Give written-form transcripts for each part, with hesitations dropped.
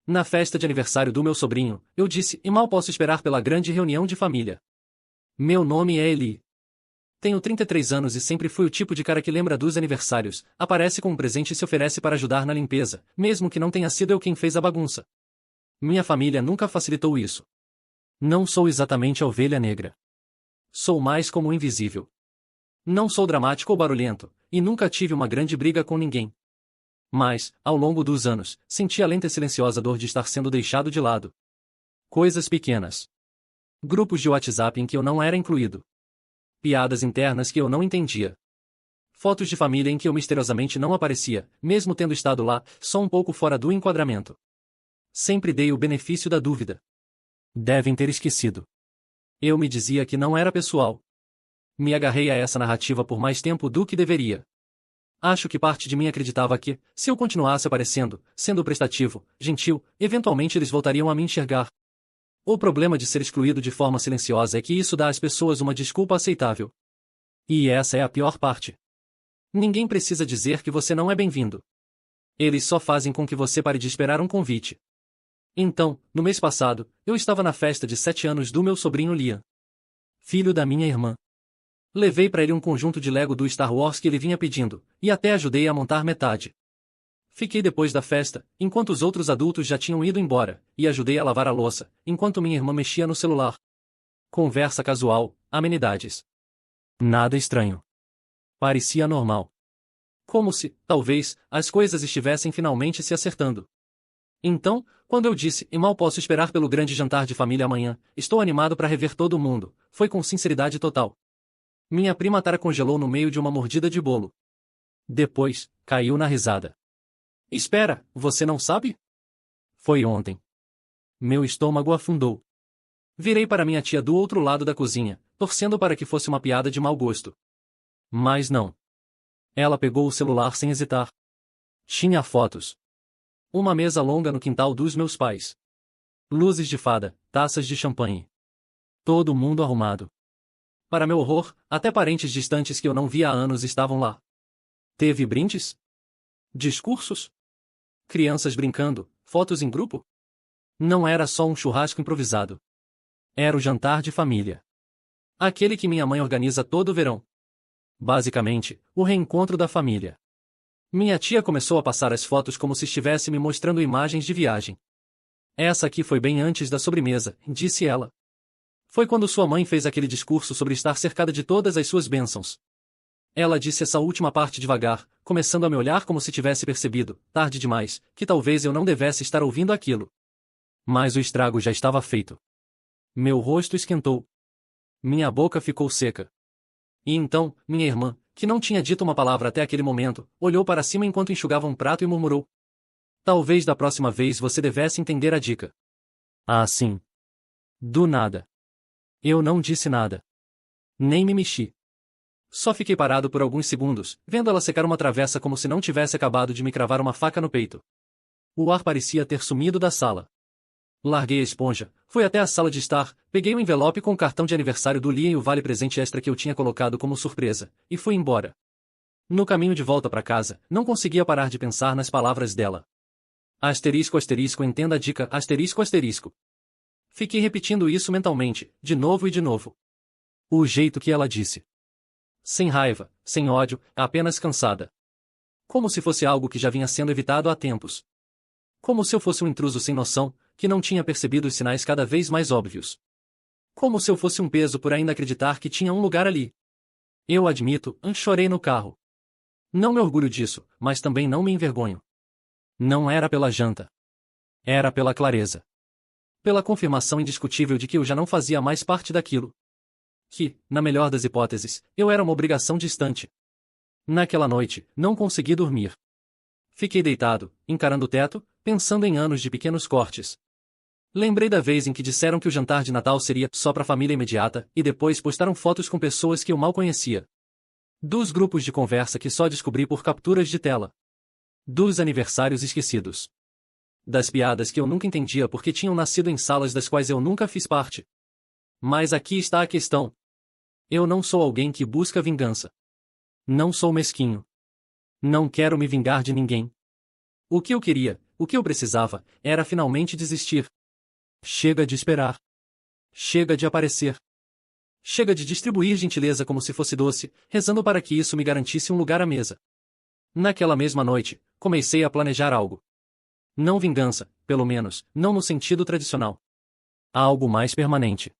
Na festa de aniversário do meu sobrinho, eu disse, e mal posso esperar pela grande reunião de família. Meu nome é Eli. Tenho 33 anos e sempre fui o tipo de cara que lembra dos aniversários, aparece com um presente e se oferece para ajudar na limpeza, mesmo que não tenha sido eu quem fez a bagunça. Minha família nunca facilitou isso. Não sou exatamente a ovelha negra. Sou mais como o invisível. Não sou dramático ou barulhento, e nunca tive uma grande briga com ninguém. Mas, ao longo dos anos, senti a lenta e silenciosa dor de estar sendo deixado de lado. Coisas pequenas. Grupos de WhatsApp em que eu não era incluído. Piadas internas que eu não entendia. Fotos de família em que eu misteriosamente não aparecia, mesmo tendo estado lá, só um pouco fora do enquadramento. Sempre dei o benefício da dúvida. Devem ter esquecido. Eu me dizia que não era pessoal. Me agarrei a essa narrativa por mais tempo do que deveria. Acho que parte de mim acreditava que, se eu continuasse aparecendo, sendo prestativo, gentil, eventualmente eles voltariam a me enxergar. O problema de ser excluído de forma silenciosa é que isso dá às pessoas uma desculpa aceitável. E essa é a pior parte. Ninguém precisa dizer que você não é bem-vindo. Eles só fazem com que você pare de esperar um convite. Então, no mês passado, eu estava na festa de 7 anos do meu sobrinho Liam, filho da minha irmã. Levei para ele um conjunto de Lego do Star Wars que ele vinha pedindo, e até ajudei a montar metade. Fiquei depois da festa, enquanto os outros adultos já tinham ido embora, e ajudei a lavar a louça, enquanto minha irmã mexia no celular. Conversa casual, amenidades. Nada estranho. Parecia normal. Como se, talvez, as coisas estivessem finalmente se acertando. Então, quando eu disse, e mal posso esperar pelo grande jantar de família amanhã, estou animado para rever todo mundo, foi com sinceridade total. Minha prima Tara congelou no meio de uma mordida de bolo. Depois, caiu na risada. Espera, você não sabe? Foi ontem. Meu estômago afundou. Virei para minha tia do outro lado da cozinha, torcendo para que fosse uma piada de mau gosto. Mas não. Ela pegou o celular sem hesitar. Tinha fotos. Uma mesa longa no quintal dos meus pais. Luzes de fada, taças de champanhe. Todo mundo arrumado. Para meu horror, até parentes distantes que eu não via há anos estavam lá. Teve brindes? Discursos? Crianças brincando, fotos em grupo? Não era só um churrasco improvisado. Era o jantar de família. Aquele que minha mãe organiza todo verão. Basicamente, o reencontro da família. Minha tia começou a passar as fotos como se estivesse me mostrando imagens de viagem. Essa aqui foi bem antes da sobremesa, disse ela. Foi quando sua mãe fez aquele discurso sobre estar cercada de todas as suas bênçãos. Ela disse essa última parte devagar, começando a me olhar como se tivesse percebido, tarde demais, que talvez eu não devesse estar ouvindo aquilo. Mas o estrago já estava feito. Meu rosto esquentou. Minha boca ficou seca. E então, minha irmã, que não tinha dito uma palavra até aquele momento, olhou para cima enquanto enxugava um prato e murmurou. Talvez da próxima vez você devesse entender a dica. Ah, sim. Do nada. Eu não disse nada. Nem me mexi. Só fiquei parado por alguns segundos, vendo ela secar uma travessa como se não tivesse acabado de me cravar uma faca no peito. O ar parecia ter sumido da sala. Larguei a esponja, fui até a sala de estar, peguei o envelope com o cartão de aniversário do Liam e o vale-presente extra que eu tinha colocado como surpresa, e fui embora. No caminho de volta para casa, não conseguia parar de pensar nas palavras dela. Asterisco asterisco entenda a dica asterisco asterisco. Fiquei repetindo isso mentalmente, de novo e de novo. O jeito que ela disse. Sem raiva, sem ódio, apenas cansada. Como se fosse algo que já vinha sendo evitado há tempos. Como se eu fosse um intruso sem noção, que não tinha percebido os sinais cada vez mais óbvios. Como se eu fosse um peso por ainda acreditar que tinha um lugar ali. Eu admito, chorei no carro. Não me orgulho disso, mas também não me envergonho. Não era pela janta. Era pela clareza. Pela confirmação indiscutível de que eu já não fazia mais parte daquilo. Que, na melhor das hipóteses, eu era uma obrigação distante. Naquela noite, não consegui dormir. Fiquei deitado, encarando o teto, pensando em anos de pequenos cortes. Lembrei da vez em que disseram que o jantar de Natal seria só para a família imediata, e depois postaram fotos com pessoas que eu mal conhecia. Dos grupos de conversa que só descobri por capturas de tela. Dos aniversários esquecidos. Das piadas que eu nunca entendia porque tinham nascido em salas das quais eu nunca fiz parte. Mas aqui está a questão. Eu não sou alguém que busca vingança. Não sou mesquinho. Não quero me vingar de ninguém. O que eu queria, o que eu precisava era finalmente desistir. Chega de esperar. Chega de aparecer. Chega de distribuir gentileza como se fosse doce, rezando para que isso me garantisse um lugar à mesa. Naquela mesma noite, comecei a planejar algo. Não vingança, pelo menos, não no sentido tradicional. Algo mais permanente.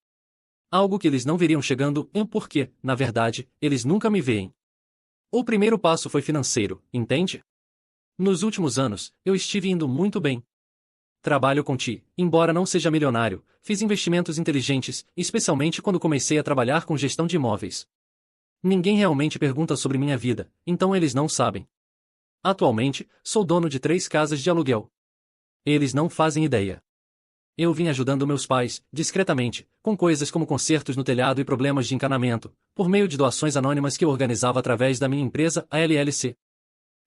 Algo que eles não veriam chegando, porque, na verdade, eles nunca me veem. O primeiro passo foi financeiro, entende? Nos últimos anos, eu estive indo muito bem. Trabalho com ti, embora não seja milionário, fiz investimentos inteligentes, especialmente quando comecei a trabalhar com gestão de imóveis. Ninguém realmente pergunta sobre minha vida, então eles não sabem. Atualmente, sou dono de 3 casas de aluguel. Eles não fazem ideia. Eu vim ajudando meus pais, discretamente, com coisas como consertos no telhado e problemas de encanamento, por meio de doações anônimas que eu organizava através da minha empresa, a LLC.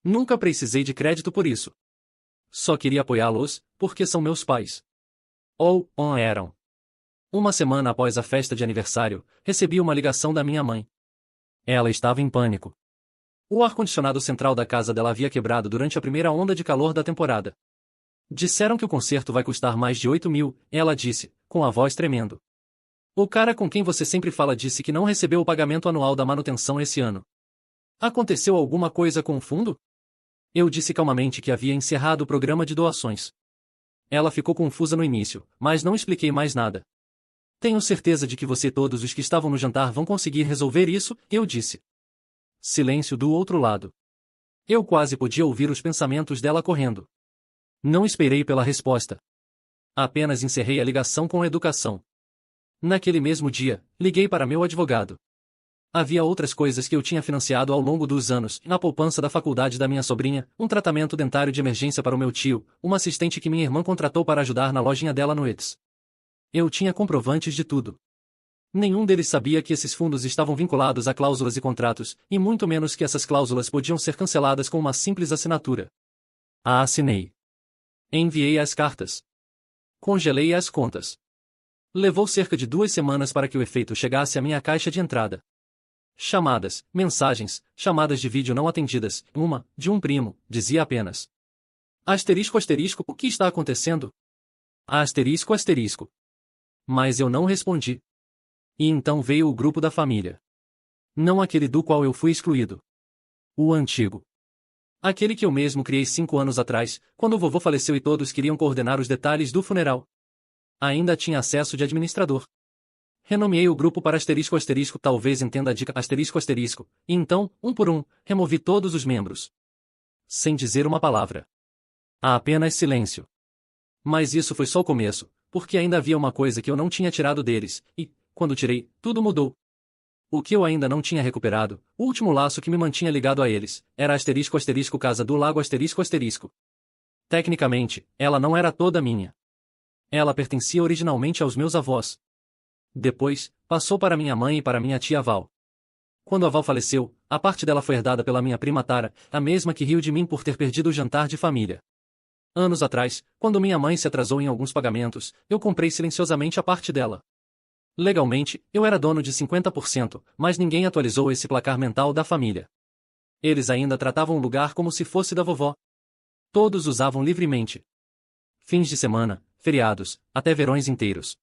Nunca precisei de crédito por isso. Só queria apoiá-los, porque são meus pais. Ou eram. Uma semana após a festa de aniversário, recebi uma ligação da minha mãe. Ela estava em pânico. O ar-condicionado central da casa dela havia quebrado durante a primeira onda de calor da temporada. Disseram que o conserto vai custar mais de 8.000, ela disse, com a voz tremendo. O cara com quem você sempre fala disse que não recebeu o pagamento anual da manutenção esse ano. Aconteceu alguma coisa com o fundo? Eu disse calmamente que havia encerrado o programa de doações. Ela ficou confusa no início, mas não expliquei mais nada. Tenho certeza de que você e todos os que estavam no jantar vão conseguir resolver isso, eu disse. Silêncio do outro lado. Eu quase podia ouvir os pensamentos dela correndo. Não esperei pela resposta. Apenas encerrei a ligação com a educação. Naquele mesmo dia, liguei para meu advogado. Havia outras coisas que eu tinha financiado ao longo dos anos, na poupança da faculdade da minha sobrinha, um tratamento dentário de emergência para o meu tio, uma assistente que minha irmã contratou para ajudar na lojinha dela no Ets. Eu tinha comprovantes de tudo. Nenhum deles sabia que esses fundos estavam vinculados a cláusulas e contratos, e muito menos que essas cláusulas podiam ser canceladas com uma simples assinatura. A assinei. Enviei as cartas. Congelei as contas. Levou cerca de 2 semanas para que o efeito chegasse à minha caixa de entrada. Chamadas, mensagens, chamadas de vídeo não atendidas, uma, de um primo, dizia apenas. Asterisco asterisco, o que está acontecendo? Asterisco asterisco. Mas eu não respondi. E então veio o grupo da família. Não aquele do qual eu fui excluído. O antigo. Aquele que eu mesmo criei 5 anos atrás, quando o vovô faleceu e todos queriam coordenar os detalhes do funeral. Ainda tinha acesso de administrador. Renomeei o grupo para asterisco asterisco, talvez entenda a dica asterisco asterisco, e então, um por um, removi todos os membros. Sem dizer uma palavra. Há apenas silêncio. Mas isso foi só o começo, porque ainda havia uma coisa que eu não tinha tirado deles, e, quando tirei, tudo mudou. O que eu ainda não tinha recuperado, o último laço que me mantinha ligado a eles, era asterisco asterisco casa do lago asterisco asterisco. Tecnicamente, ela não era toda minha. Ela pertencia originalmente aos meus avós. Depois, passou para minha mãe e para minha tia Val. Quando a Val faleceu, a parte dela foi herdada pela minha prima Tara, a mesma que riu de mim por ter perdido o jantar de família. Anos atrás, quando minha mãe se atrasou em alguns pagamentos, eu comprei silenciosamente a parte dela. Legalmente, eu era dono de 50%, mas ninguém atualizou esse placar mental da família. Eles ainda tratavam o lugar como se fosse da vovó. Todos usavam livremente. Fins de semana, feriados, até verões inteiros.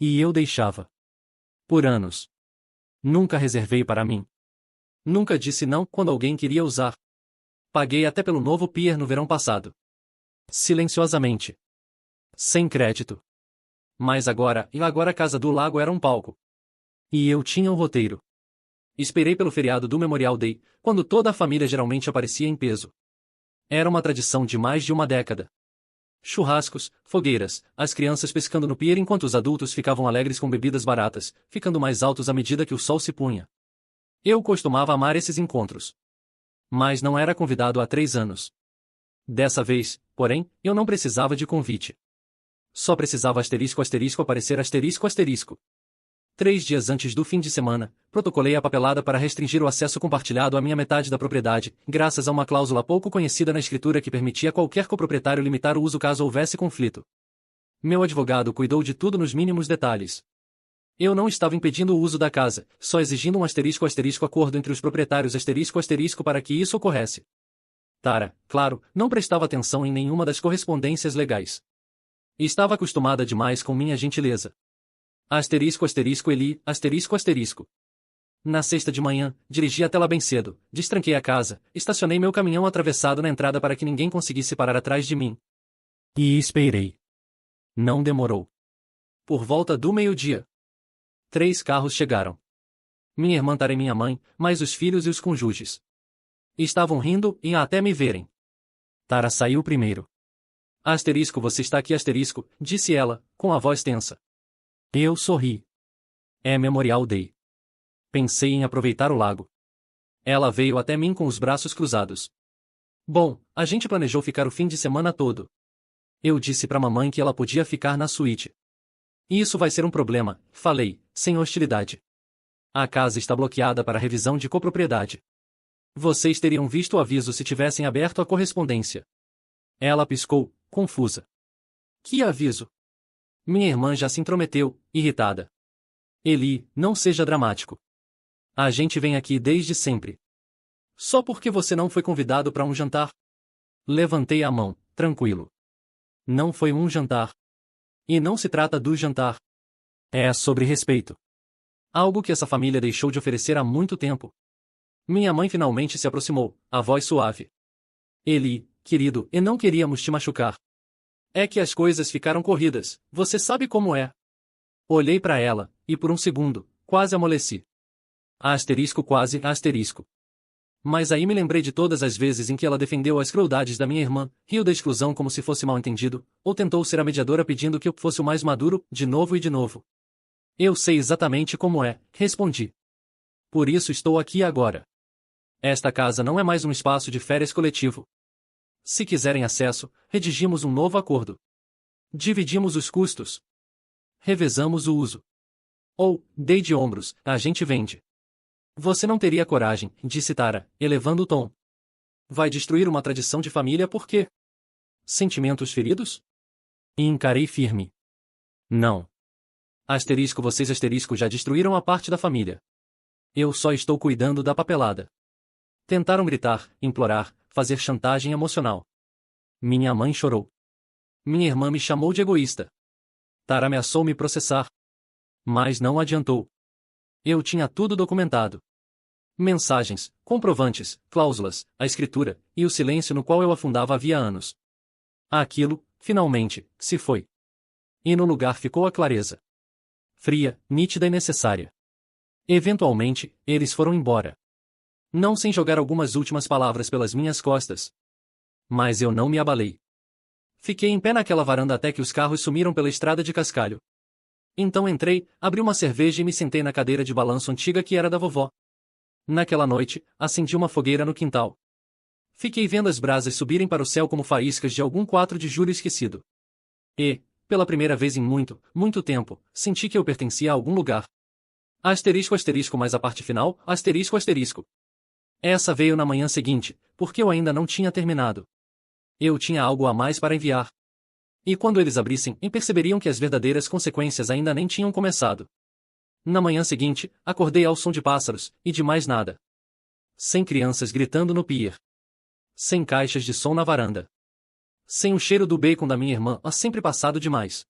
E eu deixava. Por anos. Nunca reservei para mim. Nunca disse não quando alguém queria usar. Paguei até pelo novo pier no verão passado. Silenciosamente. Sem crédito. Mas agora a Casa do Lago era um palco. E eu tinha o roteiro. Esperei pelo feriado do Memorial Day, quando toda a família geralmente aparecia em peso. Era uma tradição de mais de uma década. Churrascos, fogueiras, as crianças pescando no pier enquanto os adultos ficavam alegres com bebidas baratas, ficando mais altos à medida que o sol se punha. Eu costumava amar esses encontros. Mas não era convidado há 3 anos. Dessa vez, porém, eu não precisava de convite. Só precisava asterisco asterisco aparecer asterisco asterisco. 3 dias antes do fim de semana, protocolei a papelada para restringir o acesso compartilhado à minha metade da propriedade, graças a uma cláusula pouco conhecida na escritura que permitia a qualquer coproprietário limitar o uso caso houvesse conflito. Meu advogado cuidou de tudo nos mínimos detalhes. Eu não estava impedindo o uso da casa, só exigindo um asterisco asterisco acordo entre os proprietários asterisco asterisco para que isso ocorresse. Tara, claro, não prestava atenção em nenhuma das correspondências legais. Estava acostumada demais com minha gentileza. Asterisco asterisco Eli, asterisco asterisco. Na sexta de manhã, dirigi até lá bem cedo, destranquei a casa, estacionei meu caminhão atravessado na entrada para que ninguém conseguisse parar atrás de mim. E esperei. Não demorou. Por volta do meio-dia, 3 carros chegaram. Minha irmã Tara e minha mãe, mais os filhos e os cônjuges. Estavam rindo e até me verem. Tara saiu primeiro. Asterisco, você está aqui, asterisco, disse ela, com a voz tensa. Eu sorri. É Memorial Day. Pensei em aproveitar o lago. Ela veio até mim com os braços cruzados. Bom, a gente planejou ficar o fim de semana todo. Eu disse para mamãe que ela podia ficar na suíte. Isso vai ser um problema, falei, sem hostilidade. A casa está bloqueada para revisão de copropriedade. Vocês teriam visto o aviso se tivessem aberto a correspondência. Ela piscou, confusa. Que aviso? Minha irmã já se intrometeu, irritada. Eli, não seja dramático. A gente vem aqui desde sempre. Só porque você não foi convidado para um jantar? Levantei a mão, tranquilo. Não foi um jantar. E não se trata do jantar. É sobre respeito. Algo que essa família deixou de oferecer há muito tempo. Minha mãe finalmente se aproximou, a voz suave. Eli, querido, e não queríamos te machucar. É que as coisas ficaram corridas, você sabe como é. Olhei para ela, e por um segundo, quase amoleci. Asterisco quase, asterisco. Mas aí me lembrei de todas as vezes em que ela defendeu as crueldades da minha irmã, riu da exclusão como se fosse mal entendido, ou tentou ser a mediadora pedindo que eu fosse o mais maduro, de novo e de novo. Eu sei exatamente como é, respondi. Por isso estou aqui agora. Esta casa não é mais um espaço de férias coletivo. Se quiserem acesso, redigimos um novo acordo. Dividimos os custos. Revezamos o uso. Ou, dei de ombros, a gente vende. Você não teria coragem, disse Tara, elevando o tom. Vai destruir uma tradição de família por quê? Sentimentos feridos? E encarei firme. Não. Asterisco, vocês asterisco já destruíram a parte da família. Eu só estou cuidando da papelada. Tentaram gritar, implorar, fazer chantagem emocional. Minha mãe chorou. Minha irmã me chamou de egoísta. Tara ameaçou me processar. Mas não adiantou. Eu tinha tudo documentado. Mensagens, comprovantes, cláusulas, a escritura, e o silêncio no qual eu afundava havia anos. Aquilo, finalmente, se foi. E no lugar ficou a clareza. Fria, nítida e necessária. Eventualmente, eles foram embora. Não sem jogar algumas últimas palavras pelas minhas costas. Mas eu não me abalei. Fiquei em pé naquela varanda até que os carros sumiram pela estrada de cascalho. Então entrei, abri uma cerveja e me sentei na cadeira de balanço antiga que era da vovó. Naquela noite, acendi uma fogueira no quintal. Fiquei vendo as brasas subirem para o céu como faíscas de algum 4 de julho esquecido. E, pela primeira vez em muito, muito tempo, senti que eu pertencia a algum lugar. Asterisco asterisco mais a parte final, asterisco asterisco. Essa veio na manhã seguinte, porque eu ainda não tinha terminado. Eu tinha algo a mais para enviar. E quando eles abrissem, perceberiam que as verdadeiras consequências ainda nem tinham começado. Na manhã seguinte, acordei ao som de pássaros, e de mais nada. Sem crianças gritando no pier. Sem caixas de som na varanda. Sem o cheiro do bacon da minha irmã, sempre passado demais.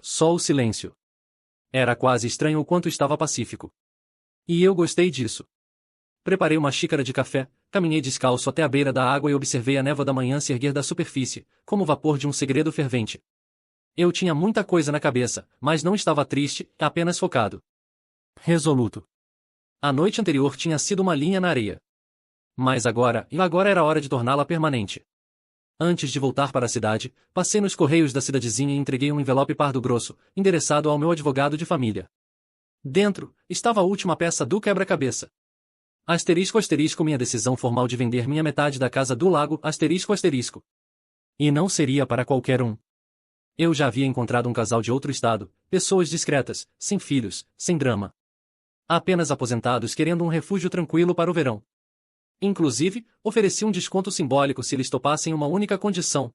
Só o silêncio. Era quase estranho o quanto estava pacífico. E eu gostei disso. Preparei uma xícara de café, caminhei descalço até a beira da água e observei a névoa da manhã se erguer da superfície, como o vapor de um segredo fervente. Eu tinha muita coisa na cabeça, mas não estava triste, apenas focado. Resoluto. A noite anterior tinha sido uma linha na areia. Mas agora era hora de torná-la permanente. Antes de voltar para a cidade, passei nos correios da cidadezinha e entreguei um envelope pardo grosso, endereçado ao meu advogado de família. Dentro, estava a última peça do quebra-cabeça. Asterisco asterisco minha decisão formal de vender minha metade da casa do lago, asterisco asterisco. E não seria para qualquer um. Eu já havia encontrado um casal de outro estado, pessoas discretas, sem filhos, sem drama. Apenas aposentados querendo um refúgio tranquilo para o verão. Inclusive, ofereci um desconto simbólico se eles topassem uma única condição.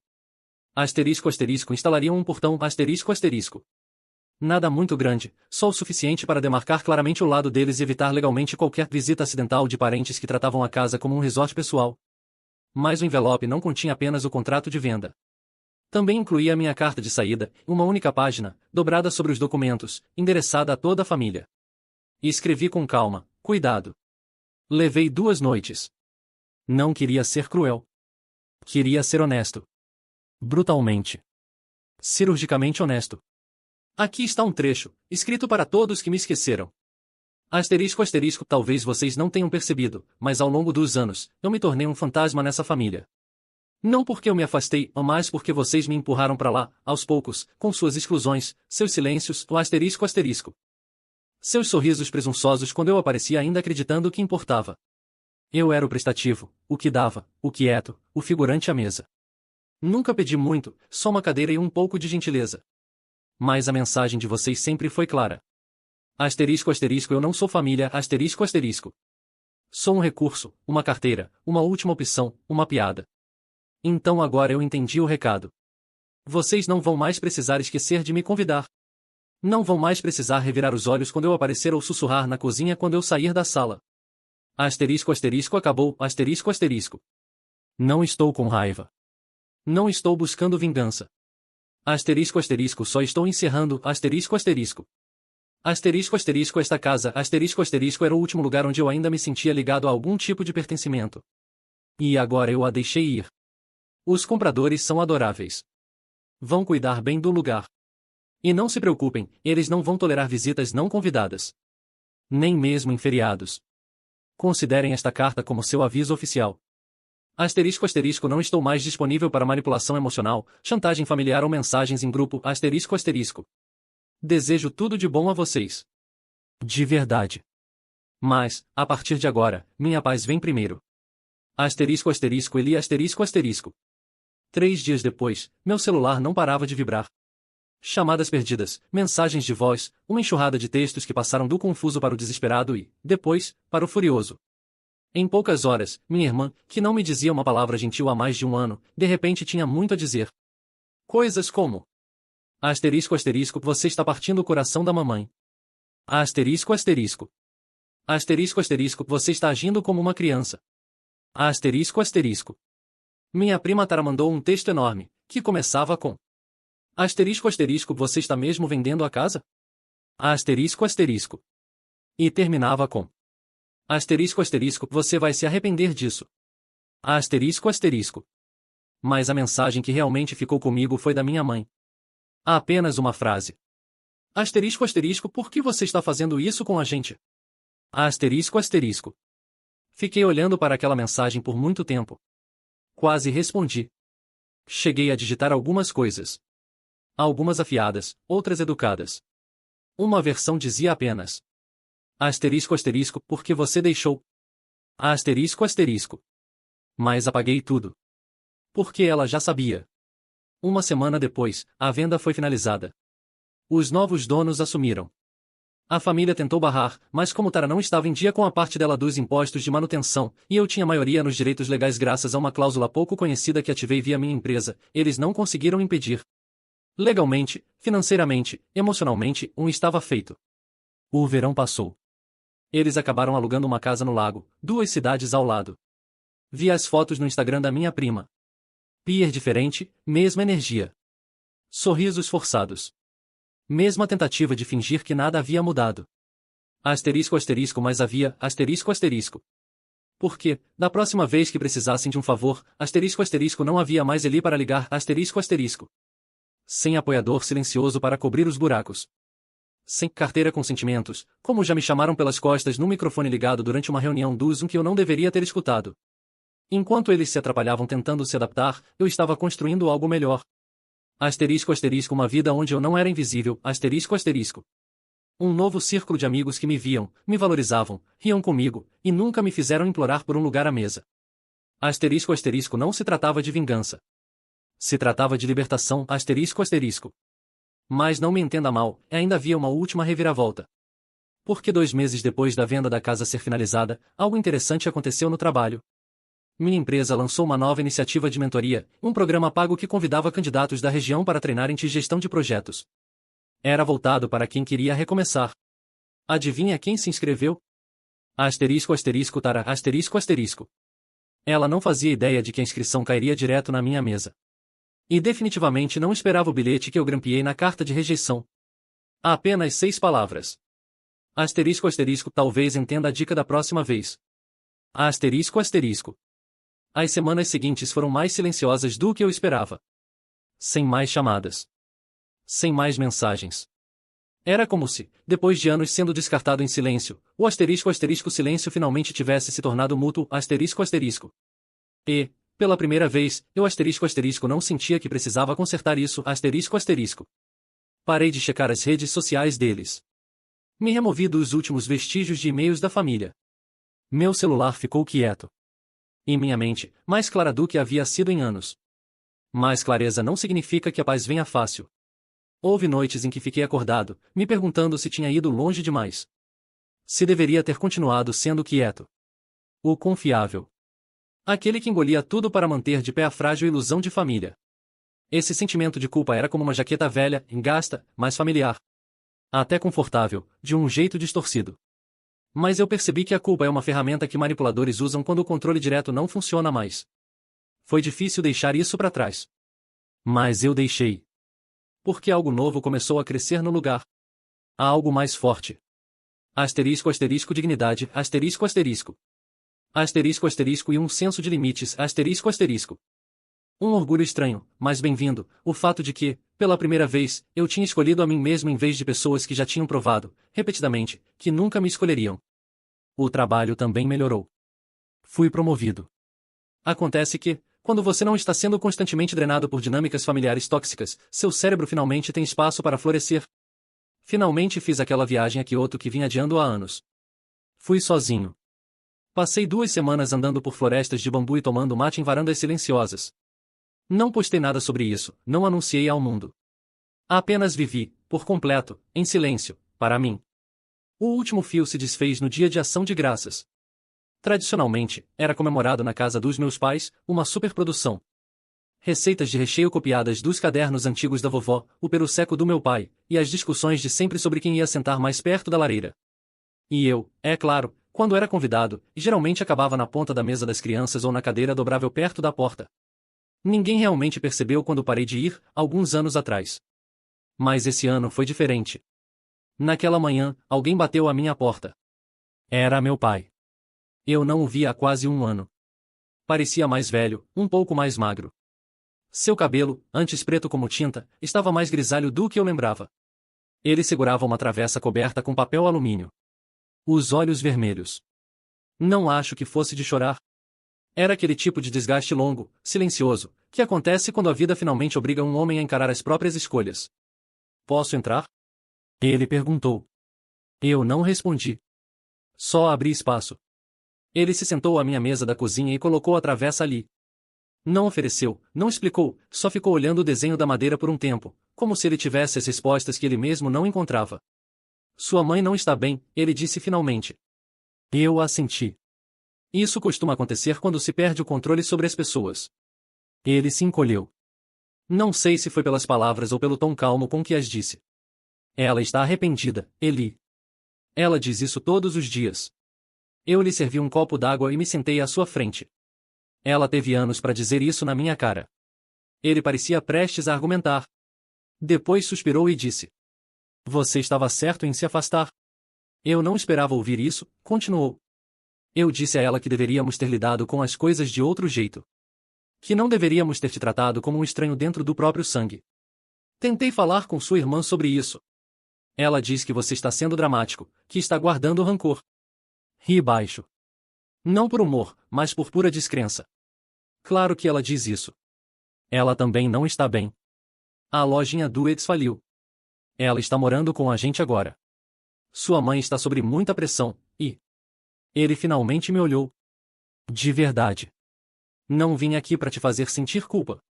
Asterisco asterisco instalariam um portão, asterisco asterisco. Nada muito grande, só o suficiente para demarcar claramente o lado deles e evitar legalmente qualquer visita acidental de parentes que tratavam a casa como um resort pessoal. Mas o envelope não continha apenas o contrato de venda. Também incluía minha carta de saída, uma única página, dobrada sobre os documentos, endereçada a toda a família. E escrevi com calma, cuidado. Levei 2 noites. Não queria ser cruel. Queria ser honesto. Brutalmente. Cirurgicamente honesto. Aqui está um trecho, escrito para todos que me esqueceram. Asterisco asterisco, talvez vocês não tenham percebido, mas ao longo dos anos, eu me tornei um fantasma nessa família. Não porque eu me afastei, mas porque vocês me empurraram para lá, aos poucos, com suas exclusões, seus silêncios, o asterisco asterisco. Seus sorrisos presunçosos quando eu aparecia ainda acreditando que importava. Eu era o prestativo, o que dava, o quieto, o figurante à mesa. Nunca pedi muito, só uma cadeira e um pouco de gentileza. Mas a mensagem de vocês sempre foi clara. Asterisco asterisco, eu não sou família, asterisco asterisco. Sou um recurso, uma carteira, uma última opção, uma piada. Então agora eu entendi o recado. Vocês não vão mais precisar esquecer de me convidar. Não vão mais precisar revirar os olhos quando eu aparecer ou sussurrar na cozinha quando eu sair da sala. Asterisco asterisco acabou, asterisco asterisco. Não estou com raiva. Não estou buscando vingança. Asterisco asterisco, só estou encerrando, asterisco asterisco. Asterisco asterisco, esta casa, asterisco asterisco, era o último lugar onde eu ainda me sentia ligado a algum tipo de pertencimento. E agora eu a deixei ir. Os compradores são adoráveis. Vão cuidar bem do lugar. E não se preocupem, eles não vão tolerar visitas não convidadas. Nem mesmo em feriados. Considerem esta carta como seu aviso oficial. Asterisco asterisco, não estou mais disponível para manipulação emocional, chantagem familiar ou mensagens em grupo, asterisco asterisco. Desejo tudo de bom a vocês. De verdade. Mas, a partir de agora, minha paz vem primeiro. Asterisco asterisco, Eli asterisco asterisco. 3 dias depois, meu celular não parava de vibrar. Chamadas perdidas, mensagens de voz, uma enxurrada de textos que passaram do confuso para o desesperado e, depois, para o furioso. Em poucas horas, minha irmã, que não me dizia uma palavra gentil há mais de 1 ano, de repente tinha muito a dizer. Coisas como: asterisco asterisco, você está partindo o coração da mamãe. Asterisco asterisco. Asterisco asterisco, você está agindo como uma criança. Asterisco asterisco. Minha prima Tara mandou um texto enorme, que começava com: asterisco asterisco, você está mesmo vendendo a casa? Asterisco asterisco. E terminava com: asterisco asterisco, você vai se arrepender disso. Asterisco asterisco. Mas a mensagem que realmente ficou comigo foi da minha mãe. Apenas uma frase. Asterisco asterisco, por que você está fazendo isso com a gente? Asterisco asterisco. Fiquei olhando para aquela mensagem por muito tempo. Quase respondi. Cheguei a digitar algumas coisas. Algumas afiadas, outras educadas. Uma versão dizia apenas: asterisco asterisco, porque você deixou. Asterisco asterisco. Mas apaguei tudo. Porque ela já sabia. 1 semana depois, a venda foi finalizada. Os novos donos assumiram. A família tentou barrar, mas como Tara não estava em dia com a parte dela dos impostos de manutenção, e eu tinha maioria nos direitos legais graças a uma cláusula pouco conhecida que ativei via minha empresa, eles não conseguiram impedir. Legalmente, financeiramente, emocionalmente, estava feito. O verão passou. Eles acabaram alugando uma casa no lago, 2 cidades ao lado. Vi as fotos no Instagram da minha prima. Pier diferente, mesma energia. Sorrisos forçados. Mesma tentativa de fingir que nada havia mudado. Asterisco asterisco, mas havia, asterisco asterisco. Porque, da próxima vez que precisassem de um favor, asterisco asterisco, não havia mais Eli para ligar, asterisco asterisco. Sem apoiador silencioso para cobrir os buracos. Sem carteira com sentimentos, como já me chamaram pelas costas num microfone ligado durante uma reunião do Zoom que eu não deveria ter escutado. Enquanto eles se atrapalhavam tentando se adaptar, eu estava construindo algo melhor. Asterisco asterisco, uma vida onde eu não era invisível, asterisco asterisco. Um novo círculo de amigos que me viam, me valorizavam, riam comigo, e nunca me fizeram implorar por um lugar à mesa. Asterisco asterisco, não se tratava de vingança. Se tratava de libertação, asterisco asterisco. Mas não me entenda mal, ainda havia uma última reviravolta. Porque 2 meses depois da venda da casa ser finalizada, algo interessante aconteceu no trabalho. Minha empresa lançou uma nova iniciativa de mentoria, um programa pago que convidava candidatos da região para treinarem de gestão de projetos. Era voltado para quem queria recomeçar. Adivinha quem se inscreveu? Asterisco asterisco Tara asterisco asterisco. Ela não fazia ideia de que a inscrição cairia direto na minha mesa. E definitivamente não esperava o bilhete que eu grampeei na carta de rejeição. Há apenas 6 palavras. Asterisco asterisco, talvez entenda a dica da próxima vez. Asterisco asterisco. As semanas seguintes foram mais silenciosas do que eu esperava. Sem mais chamadas. Sem mais mensagens. Era como se, depois de anos sendo descartado em silêncio, o asterisco asterisco silêncio finalmente tivesse se tornado mútuo asterisco asterisco. E, pela primeira vez, eu asterisco asterisco não sentia que precisava consertar isso asterisco asterisco. Parei de checar as redes sociais deles. Me removi dos últimos vestígios de e-mails da família. Meu celular ficou quieto. E minha mente, mais clara do que havia sido em anos. Mas clareza não significa que a paz venha fácil. Houve noites em que fiquei acordado, me perguntando se tinha ido longe demais. Se deveria ter continuado sendo quieto. O confiável. Aquele que engolia tudo para manter de pé a frágil ilusão de família. Esse sentimento de culpa era como uma jaqueta velha, engasta, mas familiar. Até confortável, de um jeito distorcido. Mas eu percebi que a culpa é uma ferramenta que manipuladores usam quando o controle direto não funciona mais. Foi difícil deixar isso para trás. Mas eu deixei. Porque algo novo começou a crescer no lugar. Há algo mais forte. Asterisco asterisco dignidade, asterisco asterisco. Asterisco asterisco e um senso de limites, asterisco asterisco. Um orgulho estranho, mas bem-vindo, o fato de que, pela primeira vez, eu tinha escolhido a mim mesmo em vez de pessoas que já tinham provado, repetidamente, que nunca me escolheriam. O trabalho também melhorou. Fui promovido. Acontece que, quando você não está sendo constantemente drenado por dinâmicas familiares tóxicas, seu cérebro finalmente tem espaço para florescer. Finalmente fiz aquela viagem a Kyoto que vinha adiando há anos. Fui sozinho. Passei 2 semanas andando por florestas de bambu e tomando mate em varandas silenciosas. Não postei nada sobre isso, não anunciei ao mundo. Apenas vivi, por completo, em silêncio, para mim. O último fio se desfez no dia de Ação de Graças. Tradicionalmente, era comemorado na casa dos meus pais, uma superprodução. Receitas de recheio copiadas dos cadernos antigos da vovó, o peru seco do meu pai, e as discussões de sempre sobre quem ia sentar mais perto da lareira. E eu, é claro, quando era convidado, geralmente acabava na ponta da mesa das crianças ou na cadeira dobrável perto da porta. Ninguém realmente percebeu quando parei de ir, alguns anos atrás. Mas esse ano foi diferente. Naquela manhã, alguém bateu à minha porta. Era meu pai. Eu não o via há quase 1 ano. Parecia mais velho, um pouco mais magro. Seu cabelo, antes preto como tinta, estava mais grisalho do que eu lembrava. Ele segurava uma travessa coberta com papel alumínio. Os olhos vermelhos. Não acho que fosse de chorar. Era aquele tipo de desgaste longo, silencioso, que acontece quando a vida finalmente obriga um homem a encarar as próprias escolhas. Posso entrar? Ele perguntou. Eu não respondi. Só abri espaço. Ele se sentou à minha mesa da cozinha e colocou a travessa ali. Não ofereceu, não explicou, só ficou olhando o desenho da madeira por um tempo, como se ele tivesse as respostas que ele mesmo não encontrava. Sua mãe não está bem, ele disse finalmente. Eu assenti. Isso costuma acontecer quando se perde o controle sobre as pessoas. Ele se encolheu. Não sei se foi pelas palavras ou pelo tom calmo com que as disse. Ela está arrependida, Eli. Ela diz isso todos os dias. Eu lhe servi um copo d'água e me sentei à sua frente. Ela teve anos para dizer isso na minha cara. Ele parecia prestes a argumentar. Depois suspirou e disse. Você estava certo em se afastar. Eu não esperava ouvir isso, continuou. Eu disse a ela que deveríamos ter lidado com as coisas de outro jeito. Que não deveríamos ter te tratado como um estranho dentro do próprio sangue. Tentei falar com sua irmã sobre isso. Ela diz que você está sendo dramático, que está guardando rancor. Ri baixo. Não por humor, mas por pura descrença. Claro que ela diz isso. Ela também não está bem. A lojinha do Eds faliu. Ela está morando com a gente agora. Sua mãe está sob muita pressão, e... Ele finalmente me olhou. De verdade. Não vim aqui para te fazer sentir culpa.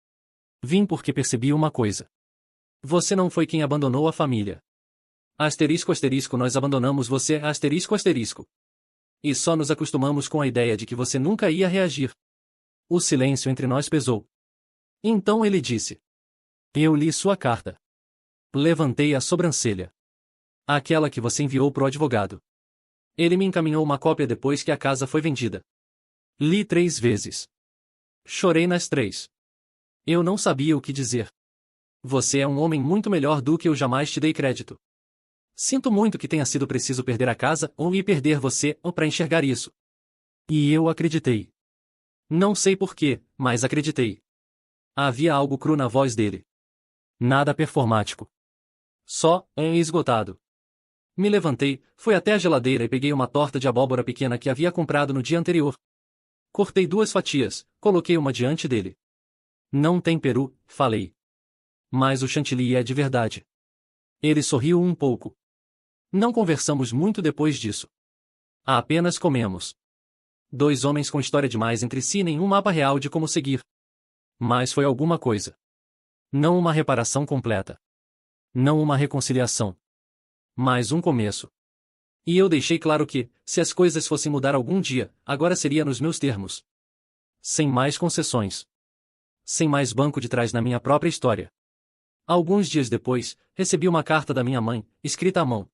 Vim porque percebi uma coisa. Você não foi quem abandonou a família. Asterisco asterisco nós abandonamos você asterisco asterisco. E só nos acostumamos com a ideia de que você nunca ia reagir. O silêncio entre nós pesou. Então ele disse. Eu li sua carta. Levantei a sobrancelha. Aquela que você enviou pro advogado. Ele me encaminhou uma cópia depois que a casa foi vendida. Li 3 vezes. Chorei nas 3. Eu não sabia o que dizer. Você é um homem muito melhor do que eu jamais te dei crédito. Sinto muito que tenha sido preciso perder a casa ou ir perder você ou para enxergar isso. E eu acreditei. Não sei porquê, mas acreditei. Havia algo cru na voz dele. Nada performático. Só, esgotado. Me levantei, fui até a geladeira e peguei uma torta de abóbora pequena que havia comprado no dia anterior. Cortei 2 fatias, coloquei uma diante dele. Não tem peru, falei. Mas o chantilly é de verdade. Ele sorriu um pouco. Não conversamos muito depois disso. Apenas comemos. 2 homens com história demais entre si e nenhum mapa real de como seguir. Mas foi alguma coisa. Não uma reparação completa. Não uma reconciliação. Mas um começo. E eu deixei claro que, se as coisas fossem mudar algum dia, agora seria nos meus termos. Sem mais concessões. Sem mais banco de trás na minha própria história. Alguns dias depois, recebi uma carta da minha mãe, escrita à mão.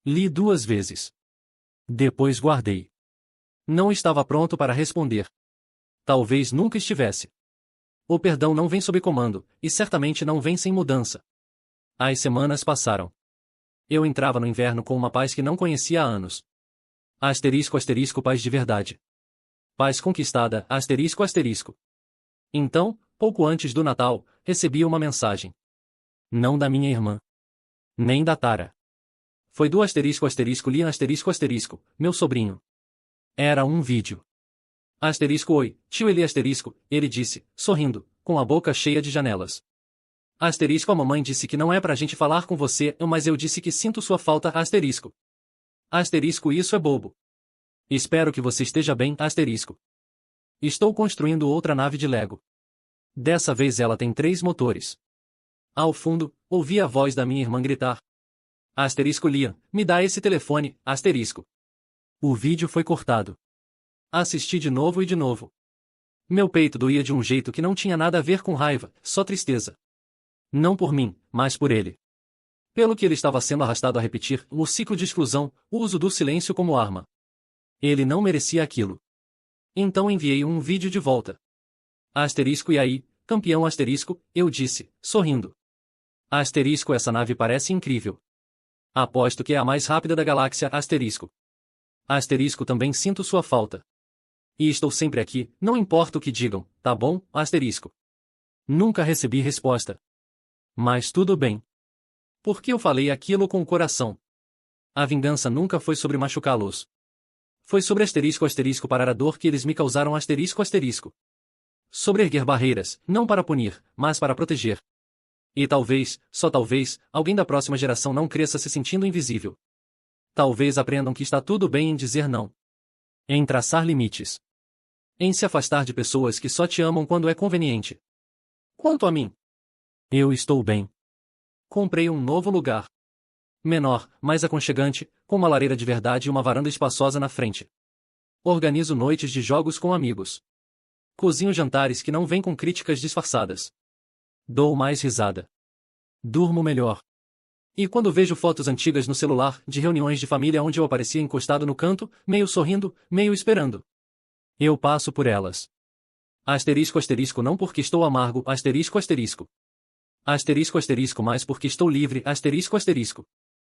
Li 2 vezes. Depois guardei. Não estava pronto para responder. Talvez nunca estivesse. O perdão não vem sob comando, e certamente não vem sem mudança. As semanas passaram. Eu entrava no inverno com uma paz que não conhecia há anos. Asterisco asterisco paz de verdade. Paz conquistada, asterisco asterisco. Então, pouco antes do Natal, recebi uma mensagem. Não da minha irmã. Nem da Tara. Foi do asterisco asterisco Liam asterisco asterisco, meu sobrinho. Era um vídeo. Asterisco oi, tio Eli asterisco, ele disse, sorrindo, com a boca cheia de janelas. Asterisco a mamãe disse que não é pra gente falar com você, mas eu disse que sinto sua falta, asterisco. Asterisco isso é bobo. Espero que você esteja bem, asterisco. Estou construindo outra nave de Lego. Dessa vez ela tem 3 motores. Ao fundo, ouvi a voz da minha irmã gritar. Asterisco Liam, me dá esse telefone, asterisco. O vídeo foi cortado. Assisti de novo e de novo. Meu peito doía de um jeito que não tinha nada a ver com raiva, só tristeza. Não por mim, mas por ele. Pelo que ele estava sendo arrastado a repetir, o ciclo de exclusão, o uso do silêncio como arma. Ele não merecia aquilo. Então enviei um vídeo de volta. Asterisco e aí, campeão asterisco, eu disse, sorrindo. Asterisco essa nave parece incrível. Aposto que é a mais rápida da galáxia, asterisco. Asterisco também sinto sua falta. E estou sempre aqui, não importa o que digam, tá bom, asterisco. Nunca recebi resposta. Mas tudo bem. Porque eu falei aquilo com o coração. A vingança nunca foi sobre machucá-los. Foi sobre asterisco asterisco parar a dor que eles me causaram asterisco asterisco. Sobre erguer barreiras, não para punir, mas para proteger. E talvez, só talvez, alguém da próxima geração não cresça se sentindo invisível. Talvez aprendam que está tudo bem em dizer não. Em traçar limites. Em se afastar de pessoas que só te amam quando é conveniente. Quanto a mim, eu estou bem. Comprei um novo lugar. Menor, mais aconchegante, com uma lareira de verdade e uma varanda espaçosa na frente. Organizo noites de jogos com amigos. Cozinho jantares que não vêm com críticas disfarçadas. Dou mais risada. Durmo melhor. E quando vejo fotos antigas no celular, de reuniões de família onde eu aparecia encostado no canto, meio sorrindo, meio esperando. Eu passo por elas. Asterisco asterisco não porque estou amargo, asterisco asterisco. Asterisco asterisco mas porque estou livre, asterisco asterisco.